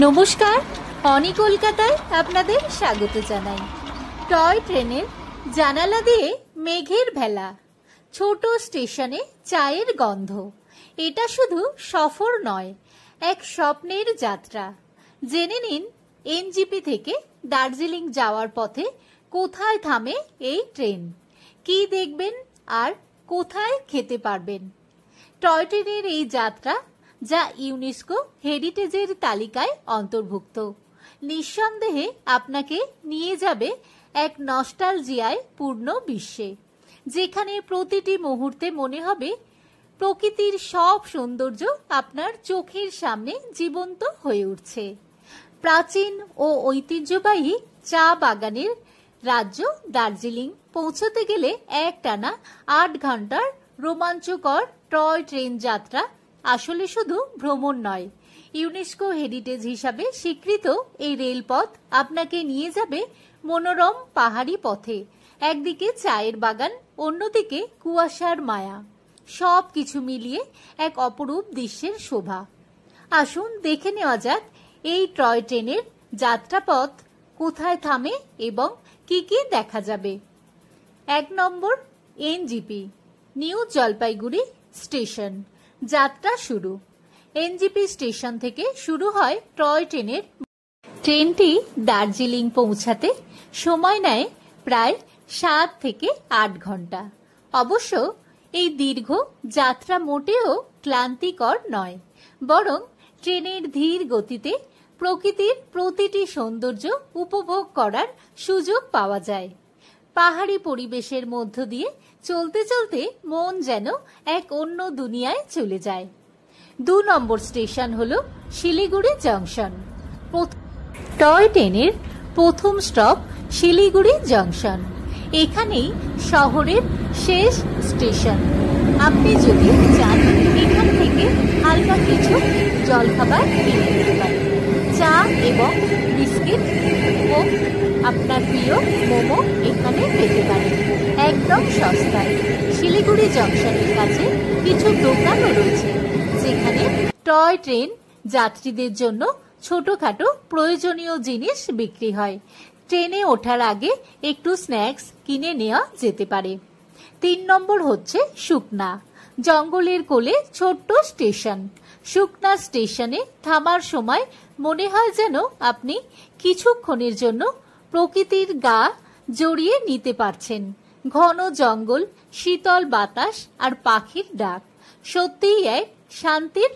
নমস্কার, অনি কলকাতায় আপনাদের স্বাগত জানাই। টয় ট্রেনের জানালা দিয়ে মেঘের ভেলা, ছোট স্টেশনে চায়ের গন্ধ। এটা শুধু সফর নয়, এক স্বপ্নের যাত্রা। জেনে নিন এনজিপি থেকে দার্জিলিং যাওয়ার পথে কোথায় থামে এই ট্রেন, কি দেখবেন আর কোথায় খেতে পারবেন। টয় ট্রেনের এই যাত্রা, যা ইউনেস্কো হেরিটেজের তালিকায় অন্তর্ভুক্ত, নিঃসন্দেহে আপনাকে নিয়ে যাবে এক নস্টালজিয়ায় পূর্ণ বিশ্বে, যেখানে প্রতিটি মুহূর্তে মনে হবে প্রকৃতির সব সৌন্দর্য আপনার চোখের সামনে জীবন্ত হয়ে উঠছে। প্রাচীন ও ঐতিহ্যবাহী চা বাগানের রাজ্য দার্জিলিং পৌঁছতে গেলে একটানা 8 ঘন্টার রোমাঞ্চকর টয় ট্রেন যাত্রা আসলে শুধু ভ্রমণ নয়, ইউনেস্কো হেরিটেজ হিসাবে স্বীকৃত এই রেলপথ আপনাকে নিয়ে যাবে মনোরম পাহাড়ি পথে। একদিকে চায়ের বাগান, অন্যদিকে কুয়াশার মায়া, সব কিছু মিলিয়ে এক অপরূপ দৃশ্যের শোভা। আসুন দেখে নেওয়া যাক এই টয় ট্রেনের যাত্রাপথ কোথায় থামে এবং কি কি দেখা যাবে। 1 নম্বর, এনজিপি নিউ জলপাইগুড়ি স্টেশন। যাত্রা শুরু। এনজিপি স্টেশন থেকে শুরু হয় টয় ট্রেনের। ট্রেনটি দার্জিলিং পৌঁছাতে সময় নেয় প্রায় 7 থেকে 8 ঘন্টা। অবশ্য এই দীর্ঘ যাত্রা মোটেও ক্লান্তিকর নয়, বরং ট্রেনের ধীর গতিতে প্রকৃতির প্রতিটি সৌন্দর্য উপভোগ করার সুযোগ পাওয়া যায়। পাহাড়ি পরিবেশের মধ্য দিয়ে চলতে চলতে মন যেন এক অন্য দুনিয়ায় চলে যায়। 2 নম্বর স্টেশন হলো শিলিগুড়ি জংশন। টয় ট্রেনের প্রথম স্টপ শিলিগুড়ি জংশন। এখানেই শহরের শেষ স্টেশন। আপনি যদি চান, এখান থেকে হালকা কিছু জলখাবার কিনে নিতে পারেন। চা এবং বিস্কিট ও আপনার প্রিয় মোমো এখানে পেতে পারেন একদম সস্তায়। শিলিগুড়ি জংশনের কাছে কিছু দোকানও রয়েছে, যেখানে টয় ট্রেন যাত্রীদের জন্য ছোটখাটো প্রয়োজনীয় জিনিস বিক্রি হয়। ট্রেনে ওঠার আগে একটু স্ন্যাক্স কিনে নেওয়া যেতে পারে। 3 নম্বর হচ্ছে সুকনা। জঙ্গলের কোলে ছোট্ট স্টেশন। সুকনা স্টেশনে থামার সময় মনে হয় যেন আপনি কিছুক্ষণের জন্য প্রকৃতির গা জড়িয়ে নিতে পারছেন। ঘন জঙ্গল, শীতল বাতাস আর পাখির ডাক সত্যিই এক শান্তির